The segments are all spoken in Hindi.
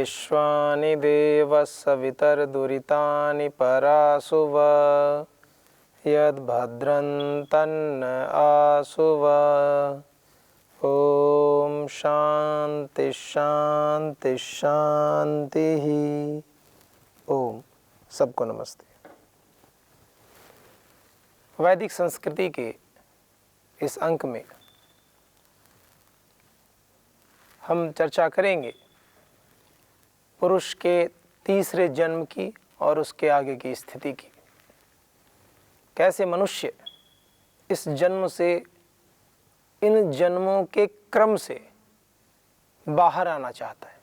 विश्वानि देव सवितर्दुरितानि परासुव यद्भद्रं तन्न आसुव। ओम शांति शांति शांति। ओम। सबको नमस्ते। वैदिक संस्कृति के इस अंक में हम चर्चा करेंगे पुरुष के तीसरे जन्म की और उसके आगे की स्थिति की। कैसे मनुष्य इस जन्म से, इन जन्मों के क्रम से बाहर आना चाहता है,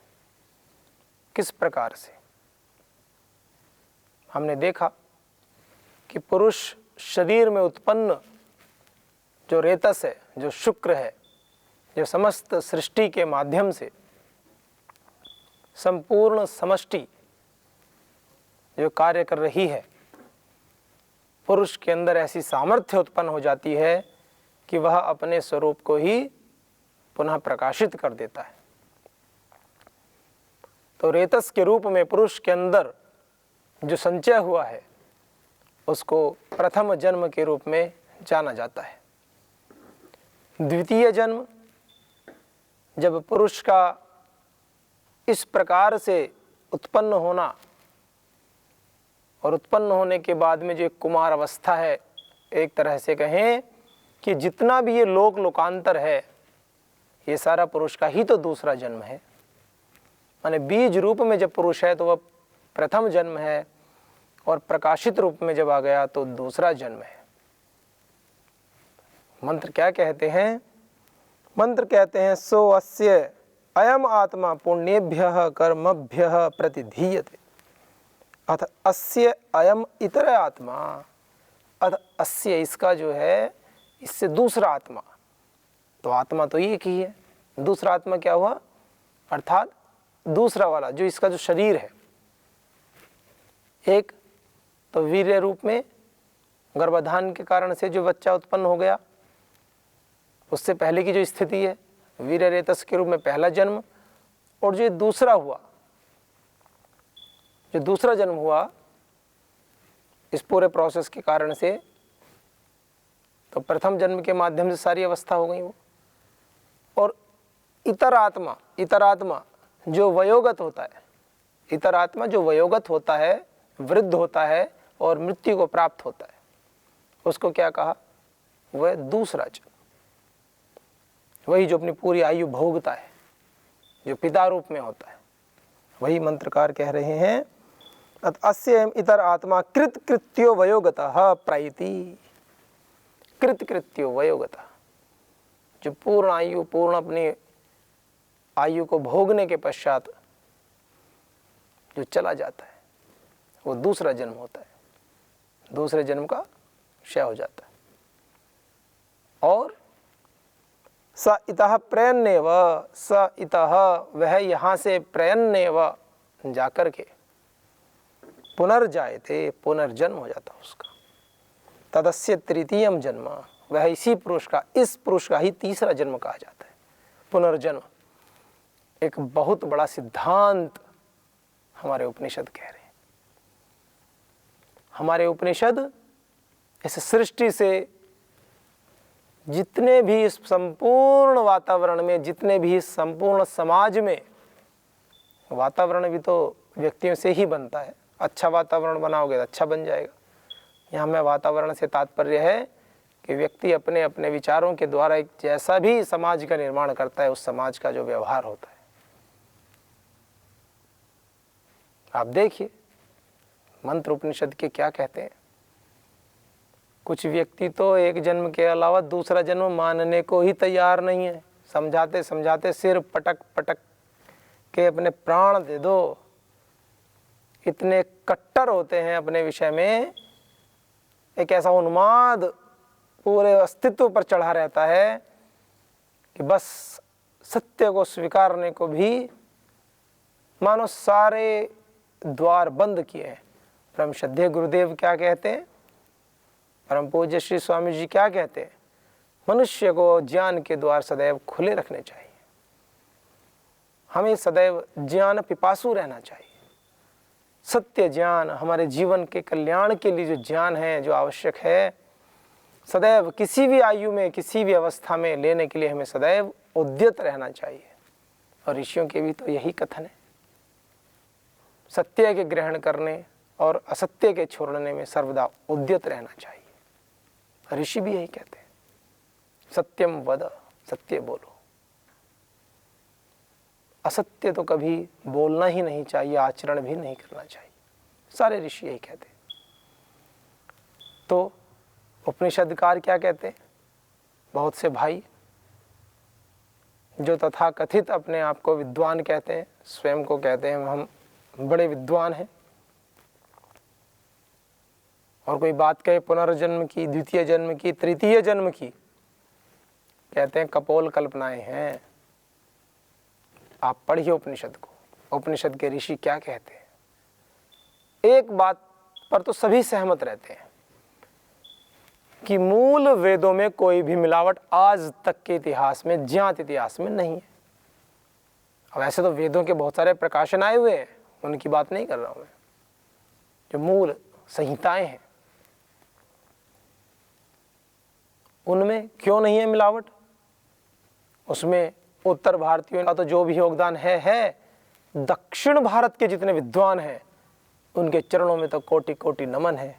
किस प्रकार से। हमने देखा कि पुरुष शरीर में उत्पन्न जो रेतस है, जो शुक्र है, जो समस्त सृष्टि के माध्यम से संपूर्ण समष्टि जो कार्य कर रही है, पुरुष के अंदर ऐसी सामर्थ्य उत्पन्न हो जाती है कि वह अपने स्वरूप को ही पुनः प्रकाशित कर देता है। तो रेतस के रूप में पुरुष के अंदर जो संचय हुआ है उसको प्रथम जन्म के रूप में जाना जाता है। द्वितीय जन्म, जब पुरुष का इस प्रकार से उत्पन्न होना और उत्पन्न होने के बाद में जो एक कुमार अवस्था है, एक तरह से कहें कि जितना भी ये लोकांतर है ये सारा पुरुष का ही तो दूसरा जन्म है। माने बीज रूप में जब पुरुष है तो वह प्रथम जन्म है और प्रकाशित रूप में जब आ गया तो दूसरा जन्म है। मंत्र क्या कहते हैं? मंत्र कहते हैं सो अस्य अयम आत्मा पुण्येभ्यः कर्मभ्यः प्रतिधीयते अथ अस्य अयम इतर आत्मा। अथ अस्य, इसका जो है, इससे दूसरा आत्मा। तो आत्मा तो एक ही है, दूसरा आत्मा क्या हुआ? अर्थात दूसरा वाला जो इसका जो शरीर है, एक तो वीर्य रूप में गर्भाधान के कारण से जो बच्चा उत्पन्न हो गया, उससे पहले की जो स्थिति है वीर्य रेतस के रूप में पहला जन्म, और जो दूसरा हुआ, जो दूसरा जन्म हुआ इस पूरे प्रोसेस के कारण से, तो प्रथम जन्म के माध्यम से सारी अवस्था हो गई वो। और इतर आत्मा जो वयोगत होता है, इतर आत्मा जो वयोगत होता है, वृद्ध होता है और मृत्यु को प्राप्त होता है, उसको क्या कहा? वह दूसरा जन्म। वही जो अपनी पूरी आयु भोगता है, जो पिता रूप में होता है, वही मंत्रकार कह रहे हैं अस्य इतर आत्मा कृत्यो वयोगतः प्रायति। कृत्यो वयोगतः, जो पूर्ण आयु, पूर्ण अपनी आयु को भोगने के पश्चात जो चला जाता है वो दूसरा जन्म होता है। दूसरे जन्म का क्षय हो जाता है। और स इतः प्रयन्नेव, स इतः, वह यहाँ से प्रयन्नेव जाकर के पुनर्जायते, पुनर्जन्म हो जाता उसका। तदस्य तृतीयम जन्म, वह इसी पुरुष का, इस पुरुष का ही तीसरा जन्म कहा जाता है, पुनर्जन्म। एक बहुत बड़ा सिद्धांत हमारे उपनिषद कह रहे हैं। हमारे उपनिषद इस सृष्टि से जितने भी इस संपूर्ण वातावरण में, जितने भी इस संपूर्ण समाज में, वातावरण भी तो व्यक्तियों से ही बनता है। अच्छा वातावरण बनाओगे तो अच्छा बन जाएगा। यहाँ में वातावरण से तात्पर्य है कि व्यक्ति अपने अपने विचारों के द्वारा एक जैसा भी समाज का निर्माण करता है, उस समाज का जो व्यवहार होता है। आप देखिए मंत्र उपनिषद के क्या कहते हैं। कुछ व्यक्ति तो एक जन्म के अलावा दूसरा जन्म मानने को ही तैयार नहीं है। समझाते समझाते सिर पटक पटक के अपने प्राण दे दो, इतने कट्टर होते हैं अपने विषय में। एक ऐसा उन्माद पूरे अस्तित्व पर चढ़ा रहता है कि बस सत्य को स्वीकारने को भी मानो सारे द्वार बंद किए हैं। परम श्रद्धेय गुरुदेव क्या कहते हैं, परम पूज्य श्री स्वामी जी क्या कहते हैं, मनुष्य को ज्ञान के द्वार सदैव खुले रखने चाहिए। हमें सदैव ज्ञान पिपासु रहना चाहिए। सत्य ज्ञान, हमारे जीवन के कल्याण के लिए जो ज्ञान है, जो आवश्यक है, सदैव किसी भी आयु में, किसी भी अवस्था में लेने के लिए हमें सदैव उद्यत रहना चाहिए। और ऋषियों के भी तो यही कथन है, सत्य के ग्रहण करने और असत्य के छोड़ने में सर्वदा उद्यत रहना चाहिए। ऋषि भी यही कहते हैं, सत्यम वद, सत्य बोलो। असत्य तो कभी बोलना ही नहीं चाहिए, आचरण भी नहीं करना चाहिए। सारे ऋषि यही कहते हैं। तो उपनिषदकार क्या कहते हैं? बहुत से भाई जो तथाकथित अपने आप को विद्वान कहते हैं, स्वयं को कहते हैं हम बड़े विद्वान हैं, और कोई बात कहे पुनर्जन्म की, द्वितीय जन्म की, तृतीय जन्म की, कहते हैं कपोल कल्पनाएं हैं। आप पढ़िए उपनिषद को, उपनिषद के ऋषि क्या कहते हैं। एक बात पर तो सभी सहमत रहते हैं कि मूल वेदों में कोई भी मिलावट आज तक के इतिहास में, ज्ञात इतिहास में नहीं है। अब ऐसे तो वेदों के बहुत सारे प्रकाशन आए हुए हैं, उनकी बात नहीं कर रहा हूं मैं। जो मूल संहिताएं हैं उनमें क्यों नहीं है मिलावट? उसमें उत्तर भारतीयों का तो जो भी योगदान है। दक्षिण भारत के जितने विद्वान हैं उनके चरणों में तो कोटि कोटि नमन है।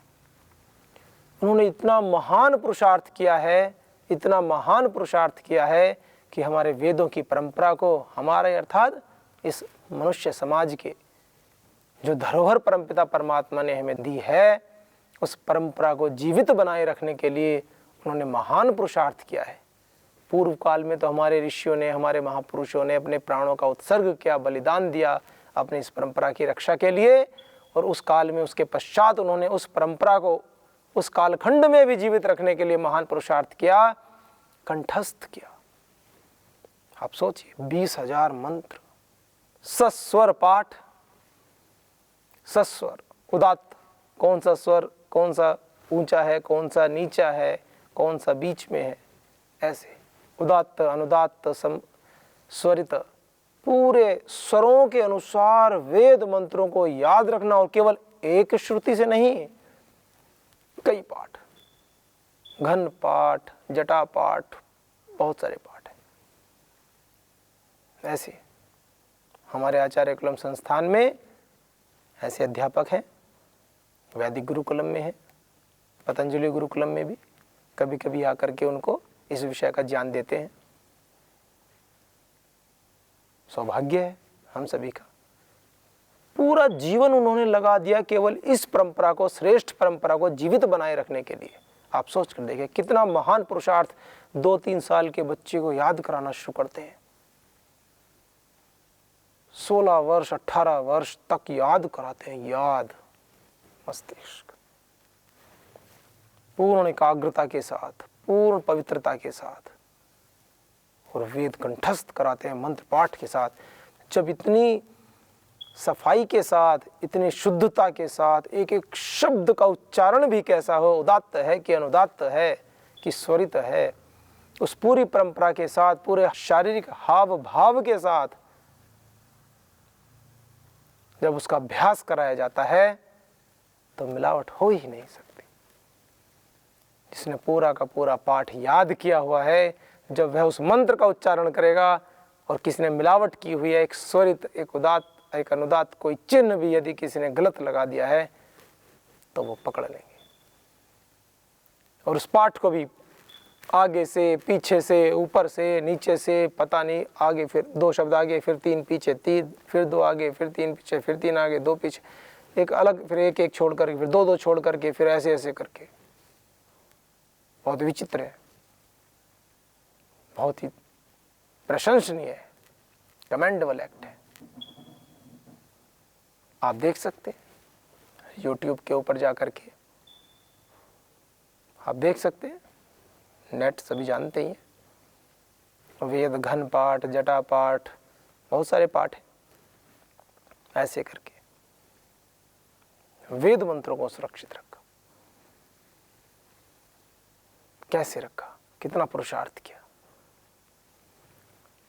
उन्होंने इतना महान पुरुषार्थ किया है, इतना महान पुरुषार्थ किया है कि हमारे वेदों की परंपरा को, हमारे अर्थात इस मनुष्य समाज के जो धरोहर परमपिता परमात्मा ने हमें दी है, उस परंपरा को जीवित बनाए रखने के लिए उन्होंने महान पुरुषार्थ किया है। पूर्व काल में तो हमारे ऋषियों ने, हमारे महापुरुषों ने अपने प्राणों का उत्सर्ग किया, बलिदान दिया अपने इस परंपरा की रक्षा के लिए। और उस काल में, उसके पश्चात उन्होंने उस परंपरा को उस कालखंड में भी जीवित रखने के लिए महान पुरुषार्थ किया, कंठस्थ किया। आप सोचिए, 20,000 मंत्र, सस्वर पाठ, सस्वर उदात्त, कौन सा स्वर, कौन सा ऊंचा है, कौन सा नीचा है, कौन सा बीच में है, ऐसे उदात्त, अनुदात्त, स्वरित, पूरे स्वरों के अनुसार वेद मंत्रों को याद रखना। और केवल एक श्रुति से नहीं, कई पाठ, घन पाठ, जटा पाठ, बहुत सारे पाठ हैं। ऐसे हमारे आचार्य कुलम संस्थान में ऐसे अध्यापक हैं, वैदिक गुरुकुलम में है, पतंजलि गुरुकुलम में भी कभी कभी आकर के उनको इस विषय का ज्ञान देते हैं। सौभाग्य है हम सभी का। पूरा जीवन उन्होंने लगा दिया केवल इस परंपरा को, श्रेष्ठ परंपरा को जीवित बनाए रखने के लिए। आप सोच कर देखिए कितना महान पुरुषार्थ 2-3 साल के बच्चे को याद कराना शुरू करते हैं। 16 वर्ष 18 वर्ष तक याद कराते हैं, याद, मस्तिष्क पूर्ण एकाग्रता के साथ, पूर्ण पवित्रता के साथ, और वेद कंठस्थ कराते हैं मंत्र पाठ के साथ। जब इतनी सफाई के साथ, इतनी शुद्धता के साथ एक एक शब्द का उच्चारण भी कैसा हो, उदात्त है कि अनुदात्त है कि स्वरित है, उस पूरी परंपरा के साथ, पूरे शारीरिक हाव भाव के साथ जब उसका अभ्यास कराया जाता है तो मिलावट हो ही नहीं सकती। जिसने पूरा का पूरा पाठ याद किया हुआ है, जब वह उस मंत्र का उच्चारण करेगा और किसी ने मिलावट की हुई है, एक स्वरित, एक उदात्त, एक अनुदात्त, कोई चिन्ह भी यदि किसी ने गलत लगा दिया है तो वो पकड़ लेंगे। और उस पाठ को भी आगे से, पीछे से, ऊपर से, नीचे से, पता नहीं, आगे फिर 2 शब्द आगे, फिर 3 पीछे, 3 फिर 2 आगे, फिर 3 पीछे, फिर 3 आगे, 2 पीछे, एक अलग, फिर एक एक छोड़ करके, फिर 2-2 छोड़ करके, फिर ऐसे ऐसे करके। बहुत विचित्र है, बहुत ही प्रशंसनीय है, कमेंडेबल एक्ट है। आप देख सकते हैं YouTube के ऊपर जा करके, आप देख सकते हैं, नेट सभी जानते ही हैं। वेद घन पाठ, जटा पाठ, बहुत सारे पाठ हैं। ऐसे करके वेद मंत्रों को सुरक्षित रखा। कैसे रखा, कितना पुरुषार्थ किया।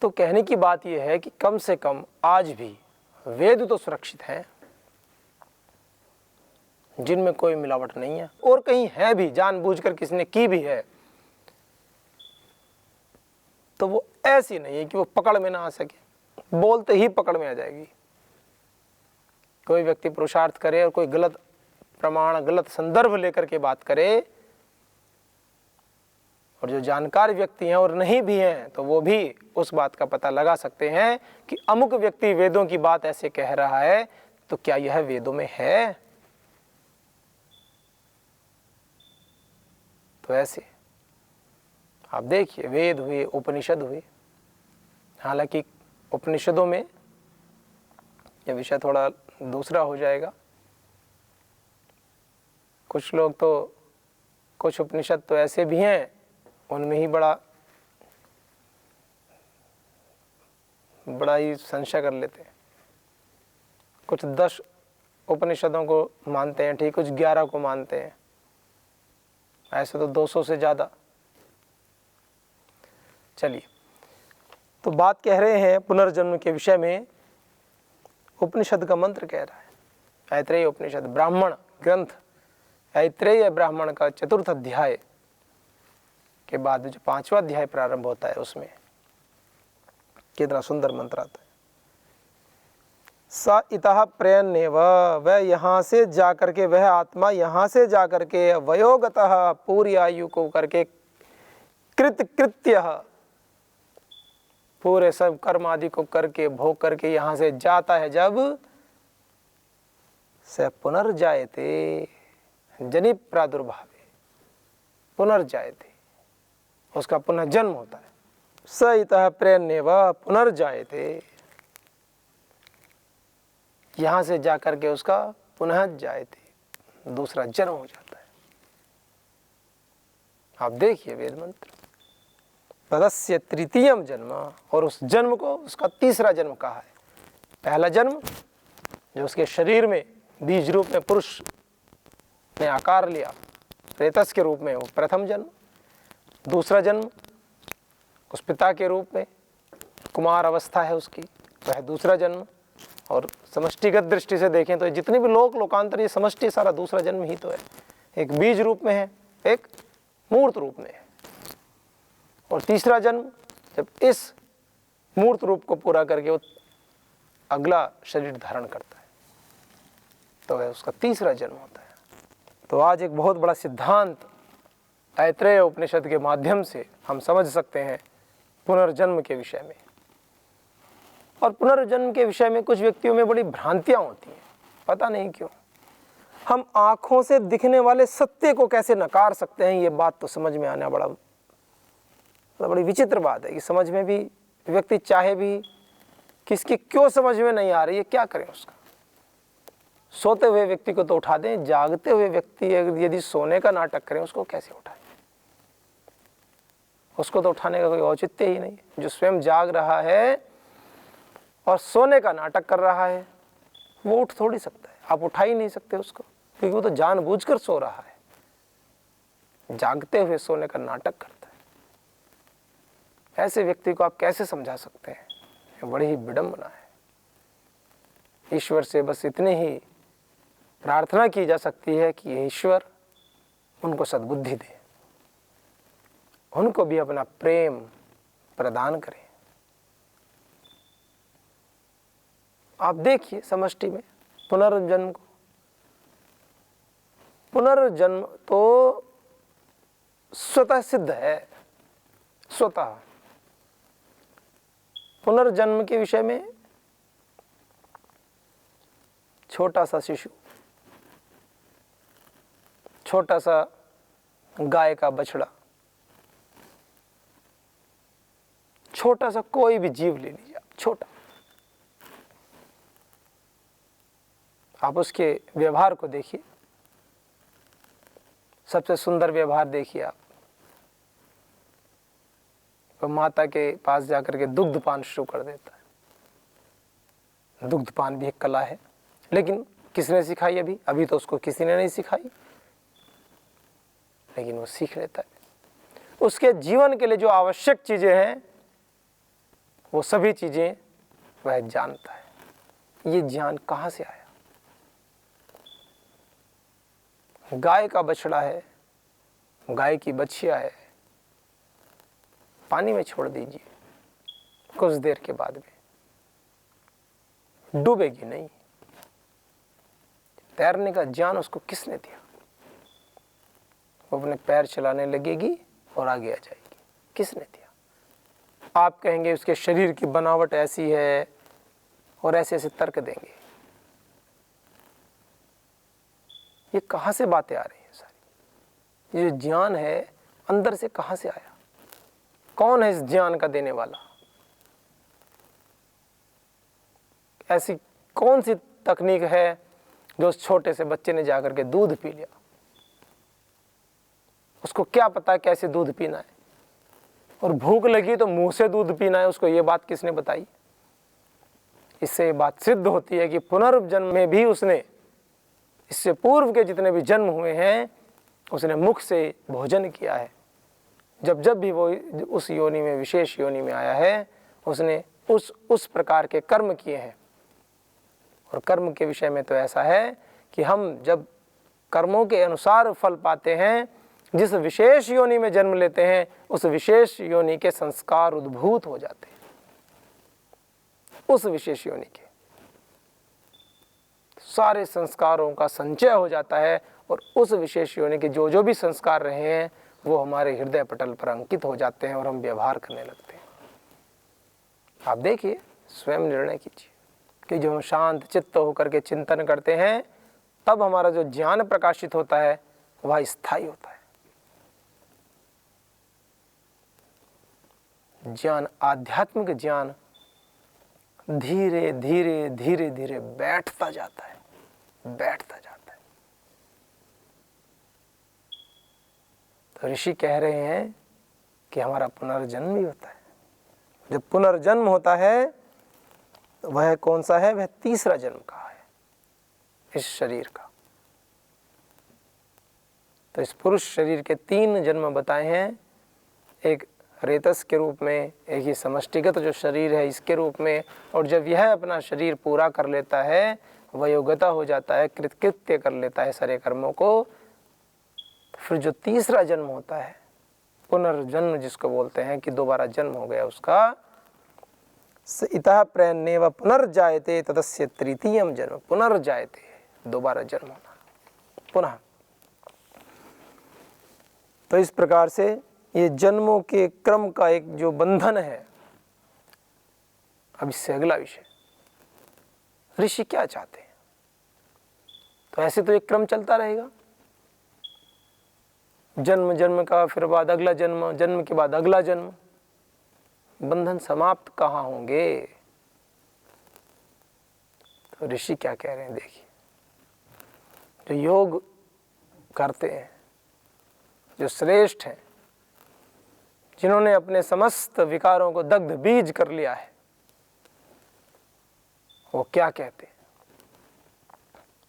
तो कहने की बात यह है कि कम से कम आज भी वेद तो सुरक्षित हैं, जिनमें कोई मिलावट नहीं है, और कहीं है भी जानबूझकर किसी ने की भी है तो वो ऐसी नहीं है कि वो पकड़ में ना आ सके, बोलते ही पकड़ में आ जाएगी। कोई व्यक्ति पुरुषार्थ करे और कोई गलत प्रमाण गलत संदर्भ लेकर के बात करे, और जो जानकार व्यक्ति हैं और नहीं भी हैं तो वो भी उस बात का पता लगा सकते हैं कि अमुक व्यक्ति वेदों की बात ऐसे कह रहा है, तो क्या यह वेदों में है? तो ऐसे आप देखिए, वेद हुए, उपनिषद हुए। हालांकि उपनिषदों में यह विषय थोड़ा दूसरा हो जाएगा। कुछ लोग तो, कुछ उपनिषद तो ऐसे भी हैं उनमें ही बड़ा ही संशय कर लेते हैं। कुछ 10 उपनिषदों को मानते हैं, ठीक, कुछ 11 को मानते हैं, ऐसे तो 200 से ज़्यादा। चलिए, तो बात कह रहे हैं पुनर्जन्म के विषय में। उपनिषद का मंत्र कह रहा है, ऐत्रेय उपनिषद ब्राह्मण ग्रंथ, ऐत्रेय ब्राह्मण का 4th अध्याय के बाद जो 5वां अध्याय प्रारंभ होता है, उसमें कितना सुंदर मंत्र आता है। स इतः प्रयन्नेव, वह यहाँ से जाकर के, वह आत्मा यहाँ से जाकर के वयोगतः, पूरी आयु को करके, कृत्य, पूरे सब कर्म आदि को करके भोग करके यहाँ से जाता है जब, स पुनर्जायते, जनि प्रादुर्भावे, पुनर्जायते, उसका पुनः जन्म होता है। स इतः प्रयन्नेव पुनर्जायते, यहाँ से जाकर के उसका पुनः जायते, दूसरा जन्म हो जाता है। आप देखिए वेद मंत्र, तदस्य तृतीयम जन्म, और उस जन्म को उसका तीसरा जन्म कहा है। पहला जन्म जो उसके शरीर में बीज रूप में पुरुष ने आकार लिया रेतस के रूप में, वो प्रथम जन्म। दूसरा जन्म उस पिता के रूप में, कुमार अवस्था है उसकी, वह दूसरा जन्म। और समष्टिगत दृष्टि से देखें तो जितने भी लोकांतर, ये समष्टि सारा दूसरा जन्म ही तो है। एक बीज रूप में है, एक मूर्त रूप में है। और तीसरा जन्म जब इस मूर्त रूप को पूरा करके वो अगला शरीर धारण करता है, तो वह उसका तीसरा जन्म होता है। तो आज एक बहुत बड़ा सिद्धांत ऐत्रेय उपनिषद के माध्यम से हम समझ सकते हैं पुनर्जन्म के विषय में। और पुनर्जन्म के विषय में कुछ व्यक्तियों में बड़ी भ्रांतियां होती हैं, पता नहीं क्यों। हम आँखों से दिखने वाले सत्य को कैसे नकार सकते हैं, ये बात तो समझ में आना बड़ी विचित्र बात है कि समझ में भी व्यक्ति चाहे भी, किसकी क्यों समझ में नहीं आ रही है, क्या करें उसका। सोते हुए व्यक्ति को तो उठा दें, जागते हुए व्यक्ति यदि सोने का नाटक करें उसको कैसे उठाएं? उसको तो उठाने का कोई औचित्य ही नहीं। जो स्वयं जाग रहा है और सोने का नाटक कर रहा है वो उठ थोड़ी सकता है, आप उठा ही नहीं सकते उसको, क्योंकि वो तो जानबूझकर सो रहा है, जागते हुए सोने का नाटक करता है। ऐसे व्यक्ति को आप कैसे समझा सकते हैं? ये बड़ी ही विडंबना है। ईश्वर से बस इतनी ही प्रार्थना की जा सकती है कि ईश्वर उनको सद्बुद्धि दे, उनको भी अपना प्रेम प्रदान करें। आप देखिए समष्टि में पुनर्जन्म को, पुनर्जन्म तो स्वतः सिद्ध है। स्वतः पुनर्जन्म के विषय में छोटा सा शिशु, छोटा सा गाय का बछड़ा, छोटा सा कोई भी जीव ले लीजिए आप, छोटा, आप उसके व्यवहार को देखिए। सबसे सुंदर व्यवहार देखिए आप, वो माता के पास जाकर के दुग्धपान शुरू कर देता है। दुग्धपान भी एक कला है, लेकिन किसने सिखाई? अभी तो उसको किसी ने नहीं सिखाई, लेकिन वो सीख लेता है। उसके जीवन के लिए जो आवश्यक चीजें हैं वो सभी चीज़ें वह जानता है। ये ज्ञान कहाँ से आया? गाय का बछड़ा है, गाय की बछिया है, पानी में छोड़ दीजिए, कुछ देर के बाद में डूबेगी नहीं। तैरने का ज्ञान उसको किसने दिया? वो अपने पैर चलाने लगेगी और आगे आ जाएगी। किसने दिया? आप कहेंगे उसके शरीर की बनावट ऐसी है और ऐसे ऐसे तर्क देंगे। ये कहाँ से बातें आ रही हैं सारी? ये जो ज्ञान है अंदर से कहाँ से आया? कौन है इस ज्ञान का देने वाला? ऐसी कौन सी तकनीक है जो उस छोटे से बच्चे ने जाकर के दूध पी लिया? उसको क्या पता कैसे दूध पीना है? और भूख लगी तो मुंह से दूध पीना है, उसको ये बात किसने बताई? इससे ये बात सिद्ध होती है कि पुनर्जन्म में भी उसने, इससे पूर्व के जितने भी जन्म हुए हैं, उसने मुख से भोजन किया है। जब जब भी वो उस योनि में, विशेष योनि में आया है, उसने उस प्रकार के कर्म किए हैं। और कर्म के विषय में तो ऐसा है कि हम जब कर्मों के अनुसार फल पाते हैं, जिस विशेष योनि में जन्म लेते हैं, उस विशेष योनि के संस्कार उद्भूत हो जाते हैं। उस विशेष योनि के सारे संस्कारों का संचय हो जाता है और उस विशेष योनि के जो जो भी संस्कार रहे हैं वो हमारे हृदय पटल पर अंकित हो जाते हैं और हम व्यवहार करने लगते हैं। आप देखिए, स्वयं निर्णय कीजिए कि जो हम शांत चित्त होकर के चिंतन करते हैं, तब हमारा जो ज्ञान प्रकाशित होता है वह स्थायी होता है। ज्ञान, आध्यात्मिक ज्ञान धीरे धीरे धीरे धीरे बैठता जाता है, बैठता जाता है। तो ऋषि कह रहे हैं कि हमारा पुनर्जन्म भी होता है। जब पुनर्जन्म होता है वह कौन सा है? वह तीसरा जन्म का है इस शरीर का। तो इस पुरुष शरीर के 3 जन्म बताए हैं, एक रेतस के रूप में, एक ही समष्टिगत जो शरीर है इसके रूप में, और जब यह अपना शरीर पूरा कर लेता है, वयोगता हो जाता है, कृत्य कर लेता है सारे कर्मों को, तो फिर जो तीसरा जन्म होता है, पुनर्जन्म जिसको बोलते हैं कि दोबारा जन्म हो गया उसका, इतः प्रयन्नेव पुनर्जायते तदस्य तृतीयम जन्म। पुनर्जायते, दोबारा जन्म होना, पुनः। तो इस प्रकार से ये जन्मों के क्रम का एक जो बंधन है। अब इससे अगला विषय, ऋषि क्या चाहते हैं? तो ऐसे तो एक क्रम चलता रहेगा, जन्म जन्म का, फिर बाद अगला जन्म, जन्म के बाद अगला जन्म। बंधन समाप्त कहाँ होंगे? तो ऋषि क्या कह रहे हैं देखिए, जो योग करते हैं, जो श्रेष्ठ हैं, जिन्होंने अपने समस्त विकारों को दग्ध बीज कर लिया है, वो क्या कहते हैं?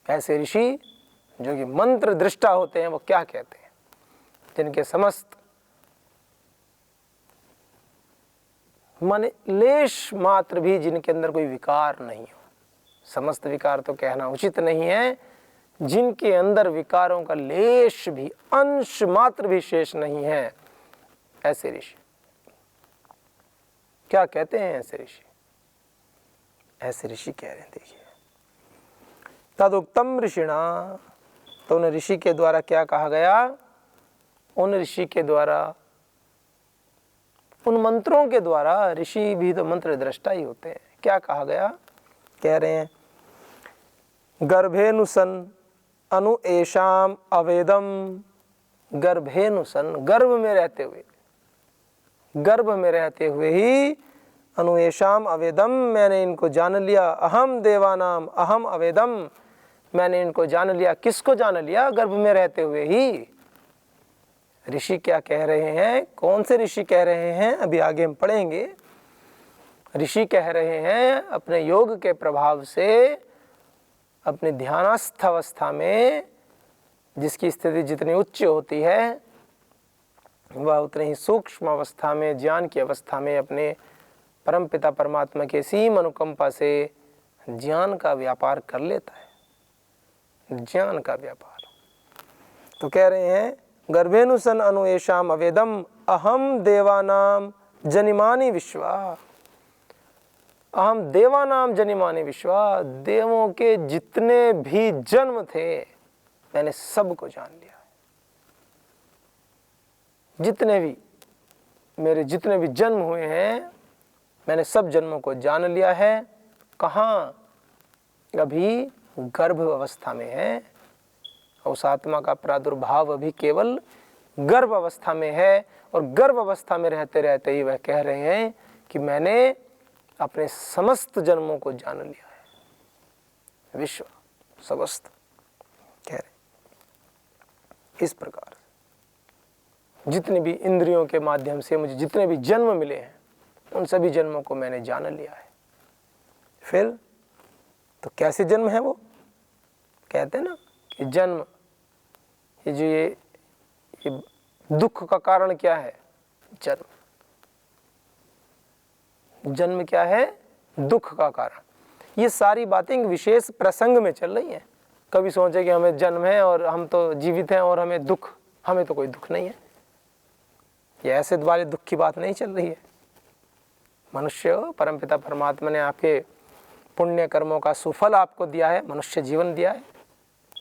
ऐसे ऋषि जो कि मंत्र दृष्टा होते हैं, वो क्या कहते हैं? जिनके समस्त माने लेश मात्र भी जिनके अंदर कोई विकार नहीं हो, समस्त विकार तो कहना उचित नहीं है, जिनके अंदर विकारों का लेश भी, अंश मात्र भी शेष नहीं है, ऐसे ऋषि क्या कहते हैं? ऐसे ऋषि, ऐसे ऋषि कह रहे हैं देखिए, तदुक्तम ऋषिणा। तो उन ऋषि के द्वारा क्या कहा गया? उन ऋषि के द्वारा, उन मंत्रों के द्वारा, ऋषि भी तो मंत्र दृष्टा ही होते हैं। क्या कहा गया? कह रहे हैं, गर्भेनुसन अनु एषाम अवेदम। गर्भेनुसन, गर्भ में रहते हुए, गर्भ में रहते हुए ही, अनु एषाम अवेदम, मैंने इनको जान लिया। अहम देवानाम अहम अवेदम, मैंने इनको जान लिया। किसको जान लिया? गर्भ में रहते हुए ही। ऋषि क्या कह रहे हैं? कौन से ऋषि कह रहे हैं? अभी आगे हम पढ़ेंगे। ऋषि कह रहे हैं अपने योग के प्रभाव से, अपने ध्यानस्थ अवस्था में, जिसकी स्थिति जितनी उच्च होती है, वह उतनी ही सूक्ष्म अवस्था में, ज्ञान की अवस्था में अपने परमपिता परमात्मा के सीम अनुकंपा से ज्ञान का व्यापार कर लेता है, ज्ञान का व्यापार। तो कह रहे हैं गर्भेनुसन अनुएषाम अवेदम अहम देवानाम जनिमानि विश्वा, अहम देवानाम जनिमानि विश्वा, देवों के जितने भी जन्म थे मैंने सबको जान लिया है। जितने भी मेरे जितने भी जन्म हुए हैं मैंने सब जन्मों को जान लिया है। कहाँ? अभी गर्भ अवस्था में है, उस आत्मा का प्रादुर्भाव अभी केवल गर्भ अवस्था में है, और गर्भ अवस्था में रहते रहते ही वह कह रहे हैं कि मैंने अपने समस्त जन्मों को जान लिया है। विश्व समस्त कह रहे इस प्रकार जितने भी इंद्रियों के माध्यम से मुझे जितने भी जन्म मिले हैं उन सभी जन्मों को मैंने जान लिया है। फिर तो कैसे जन्म है वो? कहते हैं ना कि जन्म, ये जो ये दुख का कारण क्या है? जन्म। जन्म क्या है? दुख का कारण। ये सारी बातें एक विशेष प्रसंग में चल रही हैं। कभी सोचे कि हमें जन्म है और हम तो जीवित हैं और हमें दुख, हमें तो कोई दुख नहीं है। ये ऐसे वाले दुख की बात नहीं चल रही है। मनुष्य, परमपिता परमात्मा ने आपके पुण्य कर्मों का सुफल आपको दिया है, मनुष्य जीवन दिया है।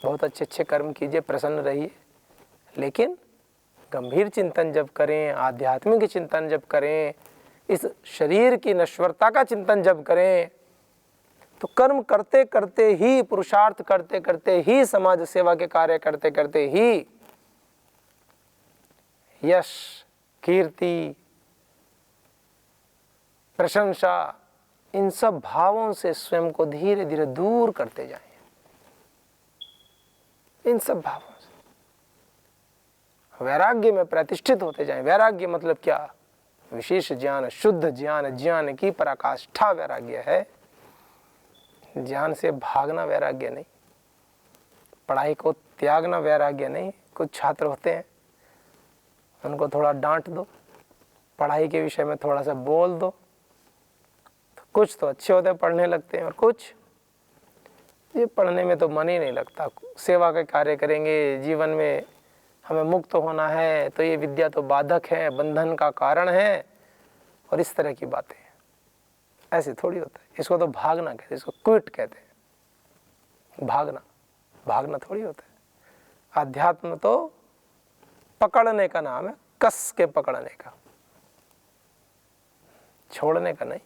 बहुत अच्छे अच्छे कर्म कीजिए, प्रसन्न रहिए, लेकिन गंभीर चिंतन जब करें, आध्यात्मिक चिंतन जब करें, इस शरीर की नश्वरता का चिंतन जब करें, तो कर्म करते करते ही, पुरुषार्थ करते करते ही, समाज सेवा के कार्य करते करते ही यश, कीर्ति, प्रशंसा, इन सब भावों से स्वयं को धीरे धीरे दूर करते जाएं। इन सब भावों से वैराग्य में प्रतिष्ठित होते जाएं। वैराग्य मतलब क्या? विशेष ज्ञान, शुद्ध ज्ञान, ज्ञान की पराकाष्ठा वैराग्य है। ज्ञान से भागना वैराग्य नहीं, पढ़ाई को त्यागना वैराग्य नहीं। कुछ छात्र होते हैं, उनको थोड़ा डांट दो, पढ़ाई के विषय में थोड़ा सा बोल दो, तो कुछ तो अच्छे होते हैं, पढ़ने लगते हैं, और कुछ ये पढ़ने में तो मन ही नहीं लगता। सेवा के कार्य करेंगे, जीवन में हमें मुक्त होना है, तो ये विद्या तो बाधक है, बंधन का कारण है, और इस तरह की बातें। ऐसे थोड़ी होता है। इसको तो भागना कहते हैं, इसको क्विट कहते हैं। भागना, भागना थोड़ी होता है। अध्यात्म तो पकड़ने का नाम है, कस के पकड़ने का, छोड़ने का नहीं।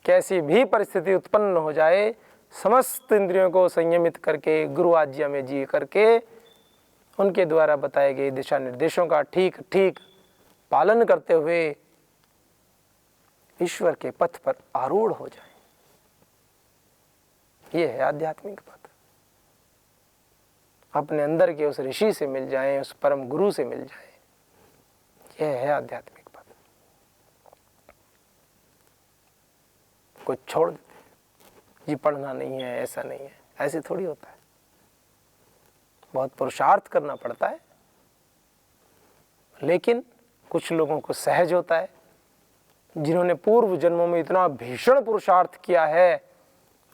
कैसी भी परिस्थिति उत्पन्न हो जाए, समस्त इंद्रियों को संयमित करके, गुरु आज्ञा में जी करके, उनके द्वारा बताए गए दिशा निर्देशों का ठीक ठीक पालन करते हुए ईश्वर के पथ पर आरूढ़ हो जाएं। ये है आध्यात्मिक पथ। अपने अंदर के उस ऋषि से मिल जाएं, उस परम गुरु से मिल जाएं। यह है आध्यात्मिक पथ। कुछ छोड़ देते, जी पढ़ना नहीं है, ऐसा नहीं है, ऐसे थोड़ी होता है। बहुत पुरुषार्थ करना पड़ता है, लेकिन कुछ लोगों को सहज होता है, जिन्होंने पूर्व जन्मों में इतना भीषण पुरुषार्थ किया है,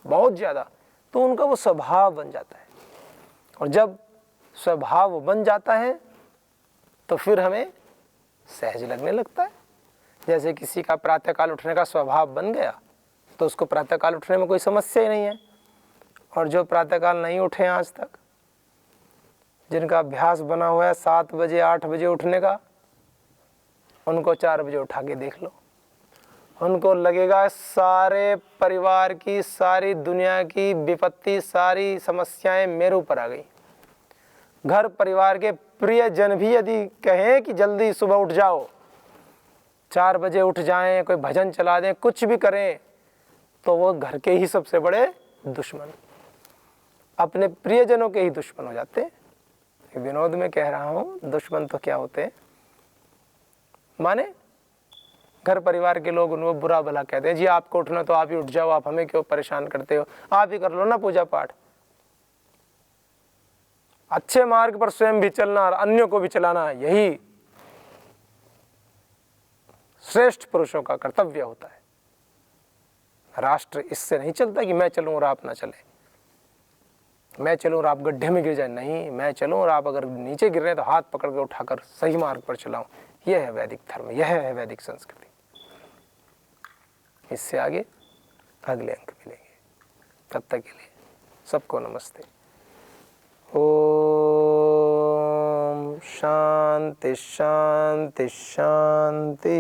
बहुत ज़्यादा, तो उनका वो स्वभाव बन जाता है। और जब स्वभाव बन जाता है तो फिर हमें सहज लगने लगता है। जैसे किसी का प्रातःकाल उठने का स्वभाव बन गया तो उसको प्रातःकाल उठने में कोई समस्या ही नहीं है। और जो प्रातःकाल नहीं उठे आज तक, जिनका अभ्यास बना हुआ है 7 बजे 8 बजे उठने का, उनको 4 बजे उठा के देख लो, उनको लगेगा सारे परिवार की, सारी दुनिया की विपत्ति, सारी समस्याएं मेरे ऊपर आ गई। घर परिवार के प्रियजन भी यदि कहें कि जल्दी सुबह उठ जाओ, 4 बजे उठ जाएं, कोई भजन चला दें, कुछ भी करें, तो वो घर के ही सबसे बड़े दुश्मन, अपने प्रियजनों के ही दुश्मन हो जाते हैं। विनोद में कह रहा हूँ, दुश्मन तो क्या होते हैं, माने घर परिवार के लोग उनको बुरा भला कहते हैं, जी आपको उठना तो आप ही उठ जाओ, आप हमें क्यों परेशान करते हो, आप ही कर लो ना पूजा पाठ। अच्छे मार्ग पर स्वयं भी चलना और अन्यों को भी चलाना, यही श्रेष्ठ पुरुषों का कर्तव्य होता है। राष्ट्र इससे नहीं चलता कि मैं चलूं और आप ना चले, मैं चलूं और आप गड्ढे में गिर जाए, नहीं, मैं चलूं और आप अगर नीचे गिर रहे हैं तो हाथ पकड़ के उठाकर सही मार्ग पर चलाऊं। यह है वैदिक धर्म, यह है वैदिक संस्कृति। इससे आगे अगले अंक मिलेंगे, तब तक के लिए सबको नमस्ते। ओम शांति शांति शांति।